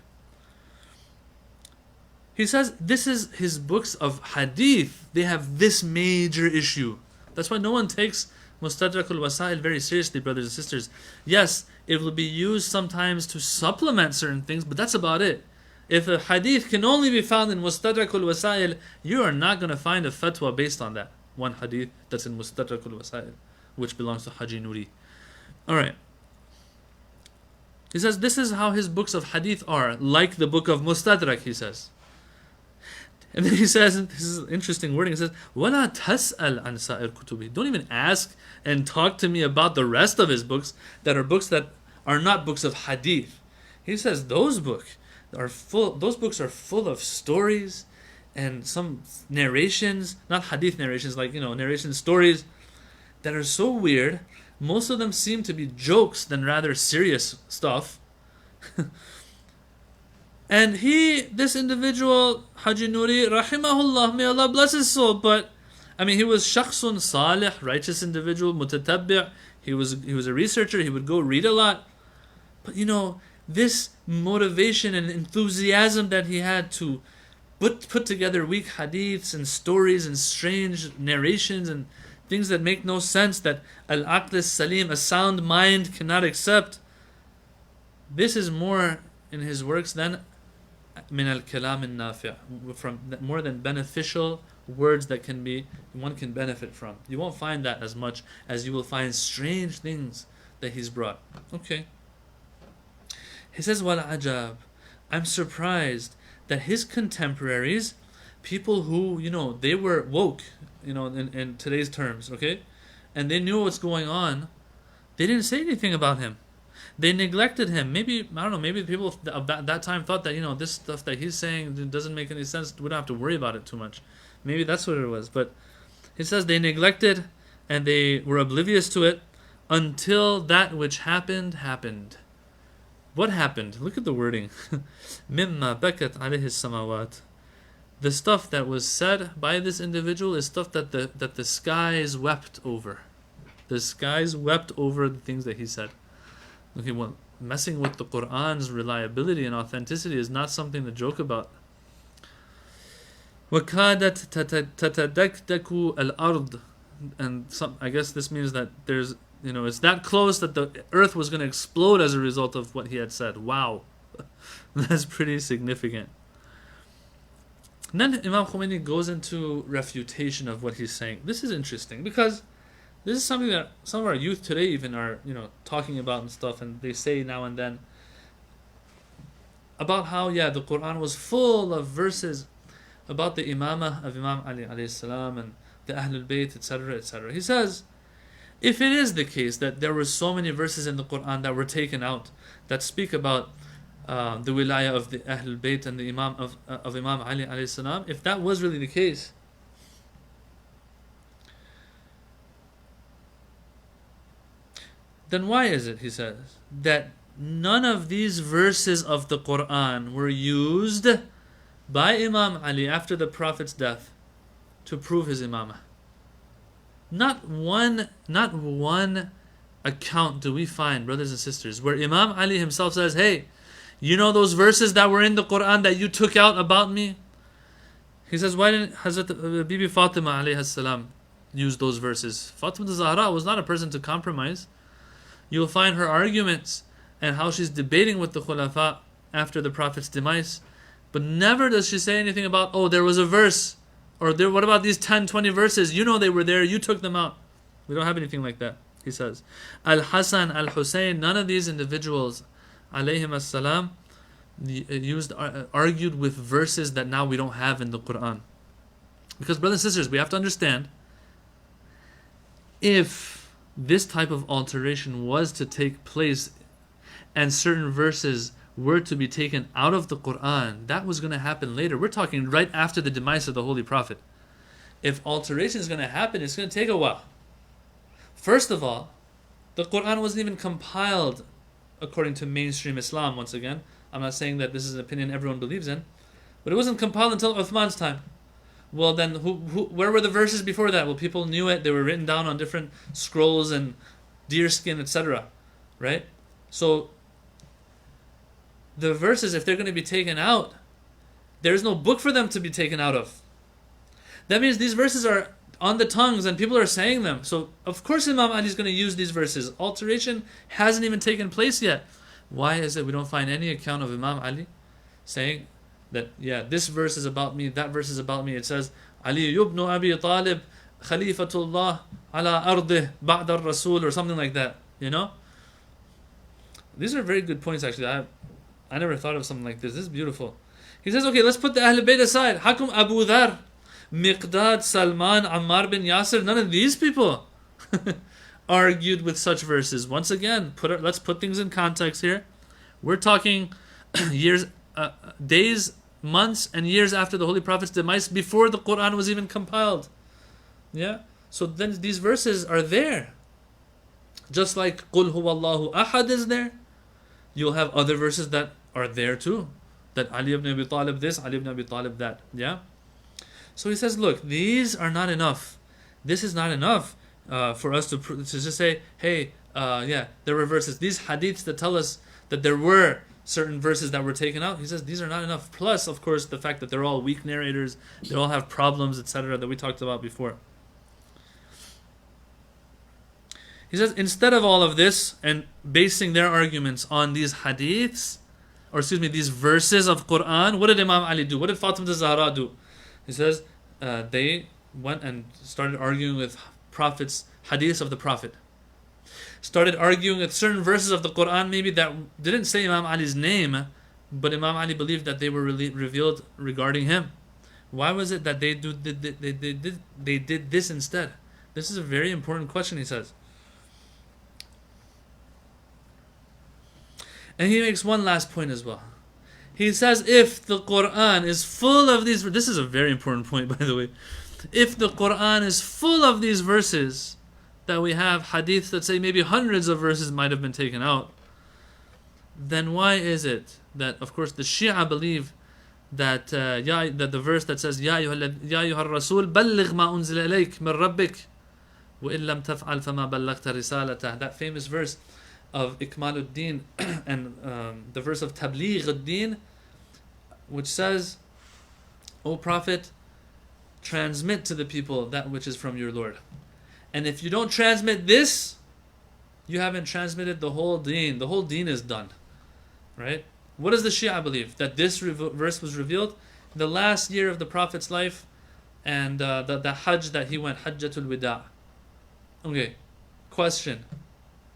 He says this is his books of hadith. They have this major issue. That's why no one takes Mustadrak al-Wasail very seriously, brothers and sisters. Yes, it will be used sometimes to supplement certain things, but that's about it. If a hadith can only be found in Mustadrak al-Wasail, you are not going to find a fatwa based on that one hadith that's in Mustadrak al-Wasail, which belongs to Haji Noori. Alright. He says this is how his books of hadith are, like the book of Mustadrak, he says. And then he says, this is interesting wording, he says, وَلَا تَسْأَلْ عَنْ سَائِرْ كُتُبِهِ. Don't even ask and talk to me about the rest of his books that are not books of hadith. He says those books are full of stories and some narrations, not hadith narrations, like narration stories that are so weird. Most of them seem to be jokes than rather serious stuff. And this individual, Haji Noori, rahimahullah, may Allah bless his soul, but he was shakhsun salih, righteous individual, mutatabbi'. He was a researcher, he would go read a lot. But this motivation and enthusiasm that he had to put together weak hadiths and stories and strange narrations and things that make no sense, that al-aql salim, a sound mind, cannot accept. This is more in his works than min al-kalam al-nafi', from more than beneficial words that one can benefit from. You won't find that as much as you will find strange things that he's brought. Okay. He says, wal ajab, I'm surprised that his contemporaries people who, they were woke, in today's terms, okay? And they knew what's going on. They didn't say anything about him. They neglected him. Maybe, I don't know, maybe people of that time thought that, this stuff that he's saying doesn't make any sense. We don't have to worry about it too much. Maybe that's what it was. But it says they neglected and they were oblivious to it until that which happened. What happened? Look at the wording. Mimma bakat alayhi samawat. The stuff that was said by this individual is stuff that the skies wept over. The skies wept over the things that he said. Okay, well, messing with the Qur'an's reliability and authenticity is not something to joke about. وَكَادَتْ تَتَدَكْدَكُ الْأَرْض. And I guess this means that there's, it's that close that the earth was going to explode as a result of what he had said. Wow. That's pretty significant. And then Imam Khomeini goes into refutation of what he's saying. This is interesting because this is something that some of our youth today even are, talking about and stuff, and they say now and then about how, the Quran was full of verses about the Imamah of Imam Ali alayhi salam and the Ahlul Bayt, etc., etc. He says, if it is the case that there were so many verses in the Quran that were taken out that speak about the wilayah of the Ahlul Bayt and the Imam of Imam Ali alayhi salam, if that was really the case, then why is it, he says, that none of these verses of the Quran were used by Imam Ali after the Prophet's death to prove his imamah? Not one account do we find, brothers and sisters, where Imam Ali himself says, hey, those verses that were in the Quran that you took out about me? He says, why didn't Hazrat Bibi Fatima alayhi salam use those verses? Fatima Zahra was not a person to compromise. You'll find her arguments and how she's debating with the Khulafa after the Prophet's demise. But never does she say anything about, there was a verse. Or what about these 10, 20 verses? They were there, you took them out. We don't have anything like that, he says. Al-Hasan, Al-Hussein, none of these individuals, alayhim as-salam, argued with verses that now we don't have in the Quran. Because, brothers and sisters, we have to understand, if this type of alteration was to take place and certain verses were to be taken out of the Quran, that was going to happen later. We're talking right after the demise of the Holy Prophet. If alteration is going to happen, it's going to take a while. First of all, the Quran wasn't even compiled according to mainstream Islam, once again. I'm not saying that this is an opinion everyone believes in, but it wasn't compiled until Uthman's time. Well, then, where were the verses before that? Well, people knew it. They were written down on different scrolls and deerskin, etc. Right? So, the verses, if they're going to be taken out, there's no book for them to be taken out of. That means these verses are on the tongues and people are saying them. So, of course Imam Ali is going to use these verses. Alteration hasn't even taken place yet. Why is it we don't find any account of Imam Ali saying that, this verse is about me, that verse is about me? It says, Ali ibn Abi Talib, Khalifatullah ala ardih ba'da al-Rasul, or something like that. These are very good points, actually. I never thought of something like this. This is beautiful. He says, okay, let's put the Ahlul Bayt aside. Hakum Abu Dhar, Miqdad, Salman, Ammar bin Yasir, none of these people argued with such verses. Once again, let's put things in context here. We're talking years, days, months, and years after the Holy Prophet's demise, before the Quran was even compiled. So then these verses are there. Just like Qul huwallahu ahad is there, you'll have other verses that are there too. That Ali ibn Abi Talib this, Ali ibn Abi Talib that. So he says, look, these are not enough. This is not enough for us to just say, hey, there were verses. These hadiths that tell us that there were certain verses that were taken out. He says these are not enough. Plus, of course, the fact that they're all weak narrators, they all have problems, etc., that we talked about before. He says, instead of all of this and basing their arguments on these hadiths, these verses of Quran, what did Imam Ali do? What did Fatima Zahra do? He says, they went and started arguing with hadiths of the Prophet. Started arguing with certain verses of the Quran, maybe that didn't say Imam Ali's name, but Imam Ali believed that they were revealed regarding him. Why was it that they did this instead? This is a very important question, he says. And he makes one last point as well. He says if the Quran is full of these, this is a very important point, by the way. If the Quran is full of these verses, that we have hadiths that say maybe hundreds of verses might have been taken out, then why is it that, of course, the Shia believe that that the verse that says Ya ayyuha rasul balligh ma unzila ilayk min rabbik wa in lam taf'al fama ballaghta risalatah, that famous verse of Ikmaluddin and the verse of Tabligh ad-Din, which says, O Prophet, transmit to the people that which is from your Lord. And if you don't transmit this, you haven't transmitted the whole deen. The whole deen is done. Right? What does the Shia believe? That this verse was revealed in the last year of the Prophet's life and the Hajj that he went, Hajjatul Wida. Okay, question.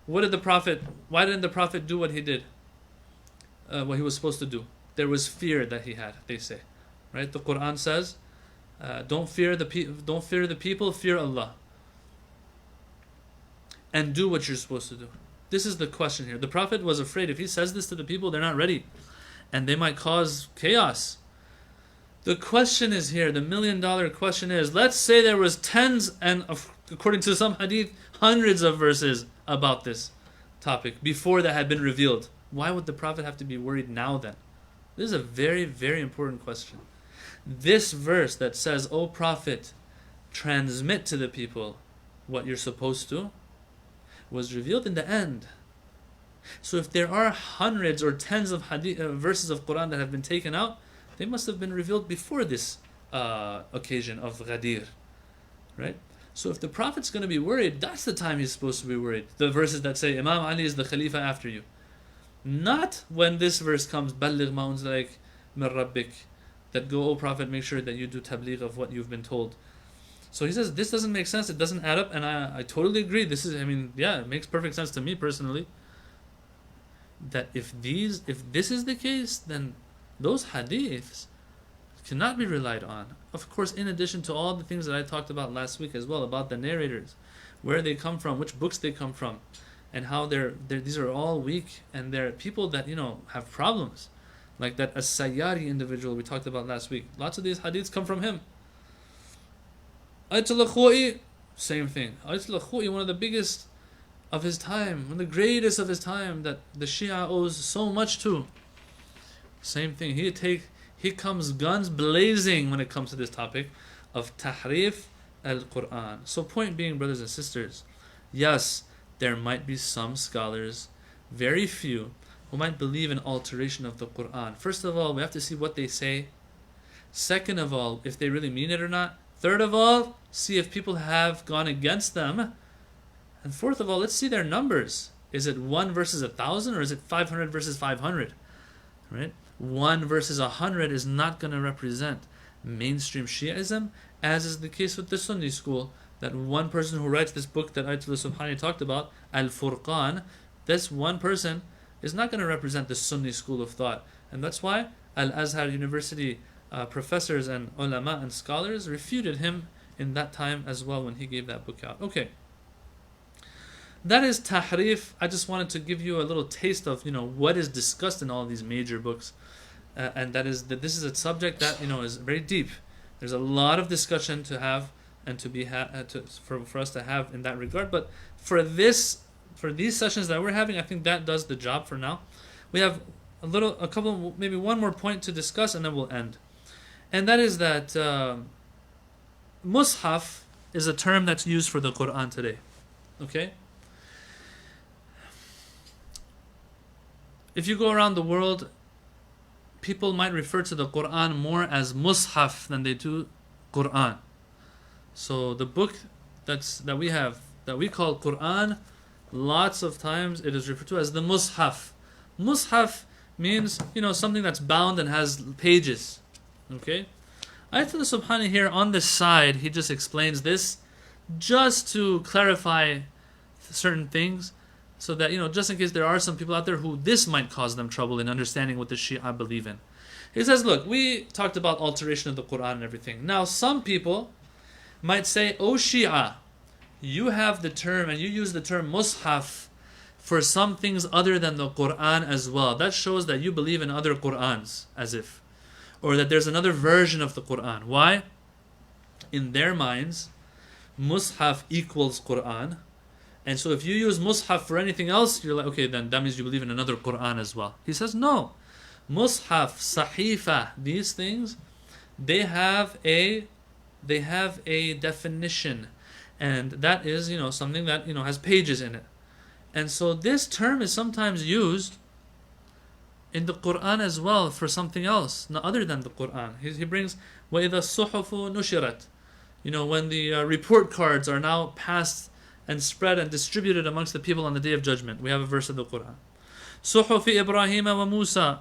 Why didn't the Prophet do what he did? What he was supposed to do? There was fear that he had, they say. Right? The Quran says, don't fear the people, fear Allah. And do what you're supposed to do. This is the question here. The Prophet was afraid if he says this to the people, they're not ready. And they might cause chaos. The question is here, the $1 million question is, let's say there was tens and, according to some hadith, hundreds of verses about this topic before that had been revealed. Why would the Prophet have to be worried now then? This is a very, very important question. This verse that says, O Prophet, transmit to the people what you're supposed to, was revealed in the end. So if there are hundreds or tens of verses of Quran that have been taken out, they must have been revealed before this occasion of Ghadir. Right? So if the Prophet's going to be worried, that's the time he's supposed to be worried. The verses that say, Imam Ali is the Khalifa after you. Not when this verse comes, Balligh ma unzila min rabbik, that go, O Prophet, make sure that you do tabligh of what you've been told. So he says, this doesn't make sense, it doesn't add up, and I totally agree. It makes perfect sense to me personally. That if this is the case, then those hadiths cannot be relied on. Of course, in addition to all the things that I talked about last week as well, about the narrators, where they come from, which books they come from, and how these are all weak, and they're people that, have problems. Like that As-Sayyari individual we talked about last week. Lots of these hadiths come from him. Ayatul Khoi, same thing. Ayatul Khoi, one of the biggest of his time, one of the greatest of his time that the Shia owes so much to. Same thing. He comes guns blazing when it comes to this topic of Tahrif al-Quran. So point being, brothers and sisters, yes, there might be some scholars, very few, who might believe in alteration of the Quran. First of all, we have to see what they say. Second of all, if they really mean it or not. Third of all, see if people have gone against them. And fourth of all, let's see their numbers. Is it 1 versus 1,000 or is it 500 versus 500? Right? 1 versus 100 is not going to represent mainstream Shiaism, as is the case with the Sunni school. That one person who writes this book that Ayatollah Subhani talked about, Al-Furqan, this one person is not going to represent the Sunni school of thought. And that's why Al-Azhar University professors and ulama and scholars refuted him in that time as well when he gave that book out. Okay. That is tahrif. I just wanted to give you a little taste of what is discussed in all these major books, and that this is a subject that is very deep. There's a lot of discussion to have and to be for us to have in that regard. But for these sessions that we're having, I think that does the job for now. We have a couple, maybe one more point to discuss, and then we'll end. And that is that Mus'haf is a term that's used for the Quran today. Okay? If you go around the world, people might refer to the Quran more as Mus'haf than they do Quran. So the book that we have, that we call Quran, lots of times it is referred to as the Mus'haf. Mus'haf means, something that's bound and has pages. Okay? Ayatollah Subhani here on the side, he just explains this just to clarify certain things, so that, just in case there are some people out there who this might cause them trouble in understanding what the Shia believe in. He says, look, we talked about alteration of the Quran and everything. Now, some people might say, oh Shia, you have the term and you use the term mushaf for some things other than the Quran as well. That shows that you believe in other Qurans, as if. Or that there's another version of the Quran. Why? In their minds, mushaf equals Quran. And so if you use mushaf for anything else, you're like, okay, then that means you believe in another Quran as well. He says, no. Mushaf, sahifa, these things, they have a definition. And that is, something that, has pages in it. And so this term is sometimes used in the Quran as well for something else, not other than the Quran. He brings, وَإِذَا الصُّحُفُ نُشِرَتْ. When the report cards are now passed and spread and distributed amongst the people on the Day of Judgment. We have a verse of the Quran. صُحُفِ إِبْرَاهِيمَ وَمُوسَى.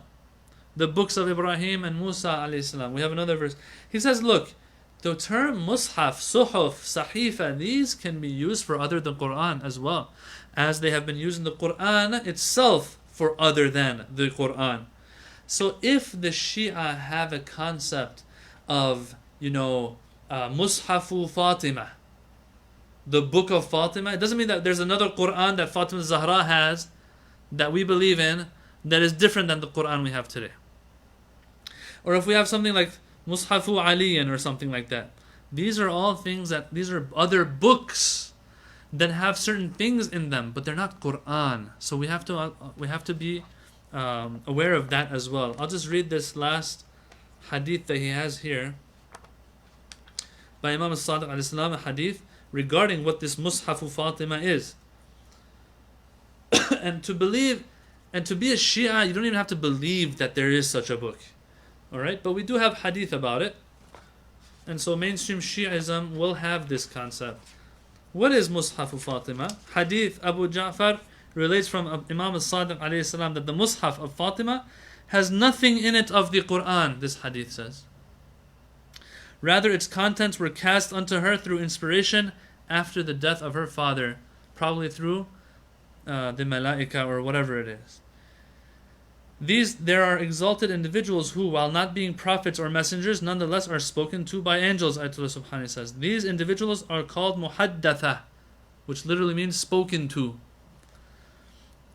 The books of Ibrahim and Musa alayhi salam. We have another verse. He says, look, the term mushaf, suhuf, sahifa, these can be used for other than Quran as well, as they have been used in the Quran itself for other than the Quran. So if the Shia have a concept of, mushafu Fatima, the book of Fatima, it doesn't mean that there's another Quran that Fatima Zahra has that we believe in that is different than the Quran we have today. Or if we have something like Mushafu Aliyan or something like that. These are all things these are other books that have certain things in them, but they're not Quran. So we have to be aware of that as well. I'll just read this last hadith that he has here by Imam al-Sadiq alayhi salam, a hadith regarding what this Mushafu Fatima is. And to be a Shia, you don't even have to believe that there is such a book. Alright, but we do have hadith about it. And so mainstream Shi'ism will have this concept. What is Mushafu Fatima? Hadith Abu Ja'far relates from Imam al-Sadiq alayhi salam that the Mushaf of Fatima has nothing in it of the Quran, this hadith says. Rather, its contents were cast unto her through inspiration after the death of her father, probably through the Malaika or whatever it is. There are exalted individuals who, while not being prophets or messengers, nonetheless are spoken to by angels, Ayatollah Subhani says. These individuals are called muhaddatha, which literally means spoken to,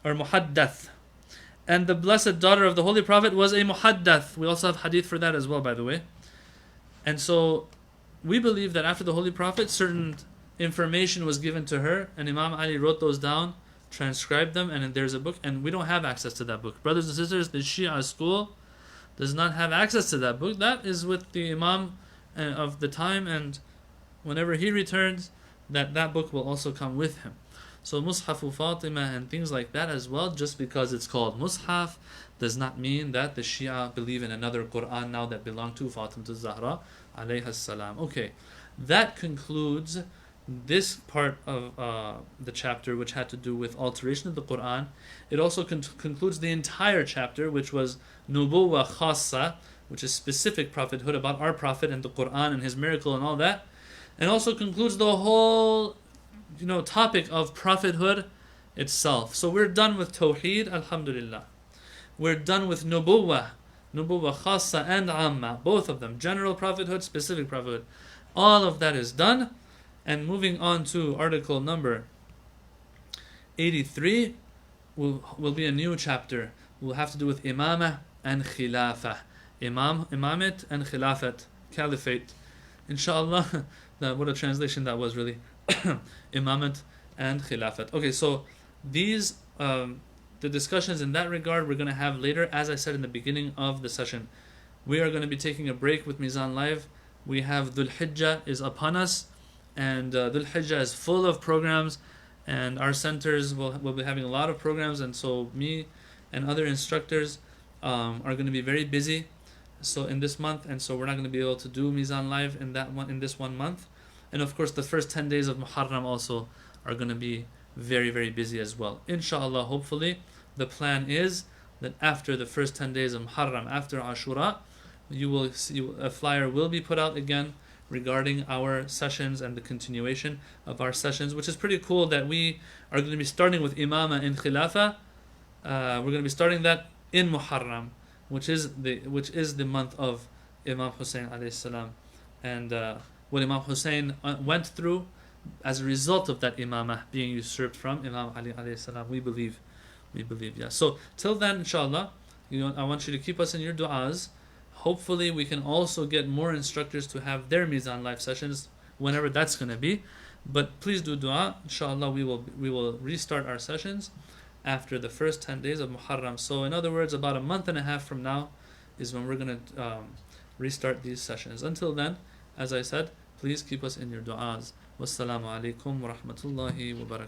or muhaddath. And the blessed daughter of the Holy Prophet was a muhaddath. We also have hadith for that as well, by the way. And so we believe that after the Holy Prophet, certain information was given to her, and Imam Ali wrote those down, transcribed them, and there's a book, and we don't have access to that book. Brothers and sisters, the Shia school does not have access to that book. That is with the Imam of the time, and whenever he returns, that book will also come with him. So Mushafu Fatima and things like that as well, just because it's called Mushaf does not mean that the Shia believe in another Quran now that belong to Fatima Zahra alayha salam. Okay, that concludes this part of the chapter, which had to do with alteration of the Quran. It also concludes the entire chapter, which was Nubuwa Khassa, which is specific prophethood about our prophet and the Quran and his miracle and all that. And also concludes the whole topic of prophethood itself. So we're done with Tawheed, alhamdulillah. We're done with Nubuwa Khassa and Amma, both of them, general prophethood, specific prophethood. All of that is done. And moving on to article number 83 will be a new chapter. Will have to do with Imamah and Khilafah. Imamate and Khilafat, Caliphate. Inshallah, what a translation that was really. Imamate and Khilafat. Okay, so these, the discussions in that regard we're going to have later. As I said in the beginning of the session, we are going to be taking a break with Mizan Live. We have Dhul Hijjah is upon us. And Dhul Hijjah is full of programs, and our centers will be having a lot of programs, and so me and other instructors are going to be very busy in this month, and so we're not going to be able to do Mizan Live in this 1 month. And of course the first 10 days of Muharram also are going to be very, very busy as well. Inshallah, hopefully, the plan is that after the first 10 days of Muharram, after Ashura, you will see a flyer will be put out again regarding our sessions and the continuation of our sessions, which is pretty cool that we are going to be starting with Imamah and Khilafah. We're going to be starting that in Muharram. which is the month of Imam Hussein alayhi salam, and what Imam Hussein went through as a result of that imamah being usurped from Imam Ali alayhi salam. We believe, yeah. So till then, inshallah, I want you to keep us in your du'as. Hopefully, we can also get more instructors to have their Mizan live sessions whenever that's going to be. But please do du'a. Inshallah, we will restart our sessions after the first 10 days of Muharram. So in other words, about a month and a half from now is when we're going to restart these sessions. Until then, as I said, please keep us in your du'as. Wassalamu alaikum wa rahmatullahi wa barakatuh.